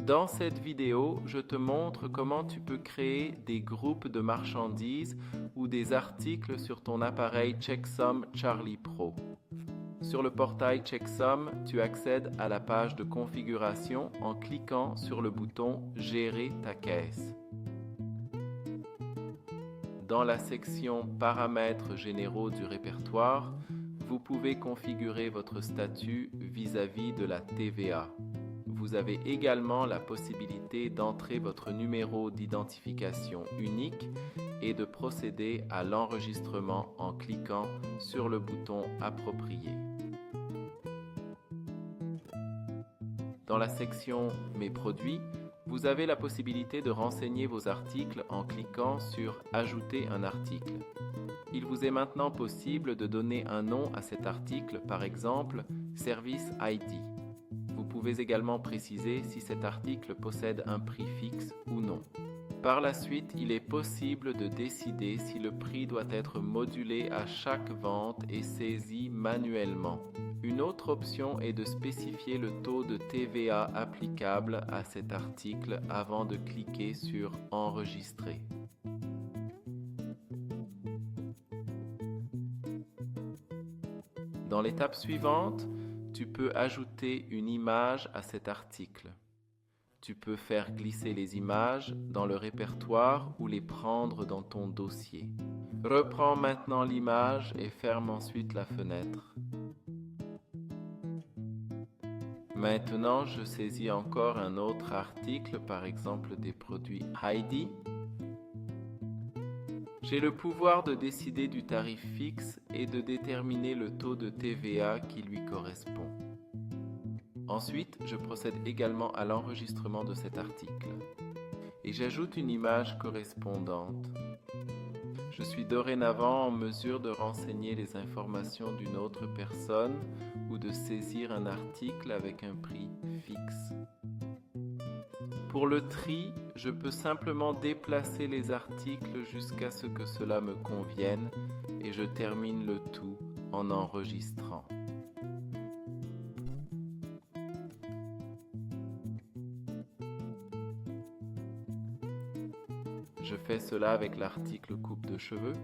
Dans cette vidéo, je te montre comment tu peux créer des groupes de marchandises ou des articles sur ton appareil Checksum Charlie Pro. Sur le portail Checksum, tu accèdes à la page de configuration en cliquant sur le bouton « Gérer ta caisse ». Dans la section « Paramètres généraux du répertoire », vous pouvez configurer votre statut vis-à-vis de la TVA. Vous avez également la possibilité d'entrer votre numéro d'identification unique et de procéder à l'enregistrement en cliquant sur le bouton approprié. Dans la section Mes produits, vous avez la possibilité de renseigner vos articles en cliquant sur Ajouter un article. Il vous est maintenant possible de donner un nom à cet article, par exemple Service ID. Vous pouvez également préciser si cet article possède un prix fixe ou non. Par la suite, il est possible de décider si le prix doit être modulé à chaque vente et saisi manuellement. Une autre option est de spécifier le taux de TVA applicable à cet article avant de cliquer sur Enregistrer. Dans l'étape suivante, tu peux ajouter une image à cet article. Tu peux faire glisser les images dans le répertoire ou les prendre dans ton dossier. Reprends maintenant l'image et ferme ensuite la fenêtre. Maintenant, je saisis encore un autre article, par exemple des produits Heidi. J'ai le pouvoir de décider du tarif fixe et de déterminer le taux de TVA qui lui correspond. Ensuite, je procède également à l'enregistrement de cet article. Et j'ajoute une image correspondante. Je suis dorénavant en mesure de renseigner les informations d'une autre personne ou de saisir un article avec un prix fixe. Pour le tri, je peux simplement déplacer les articles jusqu'à ce que cela me convienne et je termine le tout en enregistrant. Je fais cela avec l'article coupe de cheveux.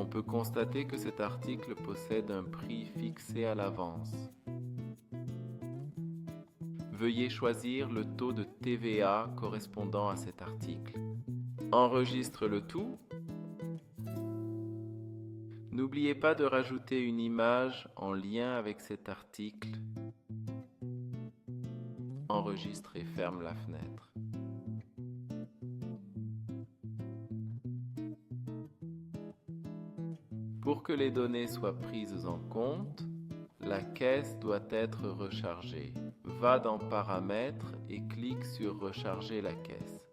On peut constater que cet article possède un prix fixé à l'avance. Veuillez choisir le taux de TVA correspondant à cet article. Enregistre le tout. N'oubliez pas de rajouter une image en lien avec cet article. Enregistre et ferme la fenêtre. Pour que les données soient prises en compte, la caisse doit être rechargée. Va dans Paramètres et clique sur Recharger la caisse.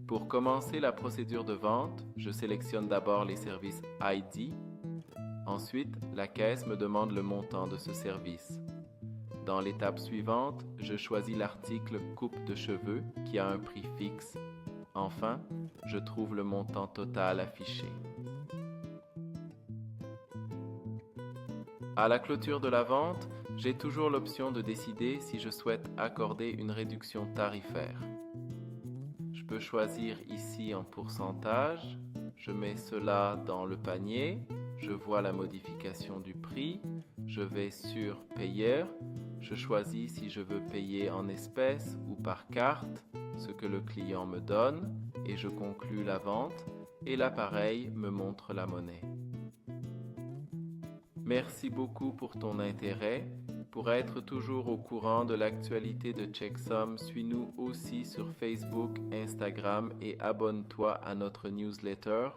Pour commencer la procédure de vente, je sélectionne d'abord les services ID. Ensuite, la caisse me demande le montant de ce service. Dans l'étape suivante, je choisis l'article coupe de cheveux qui a un prix fixe. Enfin, je trouve le montant total affiché. À la clôture de la vente, j'ai toujours l'option de décider si je souhaite accorder une réduction tarifaire. Je peux choisir ici en pourcentage. Je mets cela dans le panier. Je vois la modification du prix. Je vais sur Payeur. Je choisis si je veux payer en espèces ou par carte, ce que le client me donne, et je conclus la vente, et l'appareil me montre la monnaie. Merci beaucoup pour ton intérêt. Pour être toujours au courant de l'actualité de Checksum, suis-nous aussi sur Facebook, Instagram et abonne-toi à notre newsletter.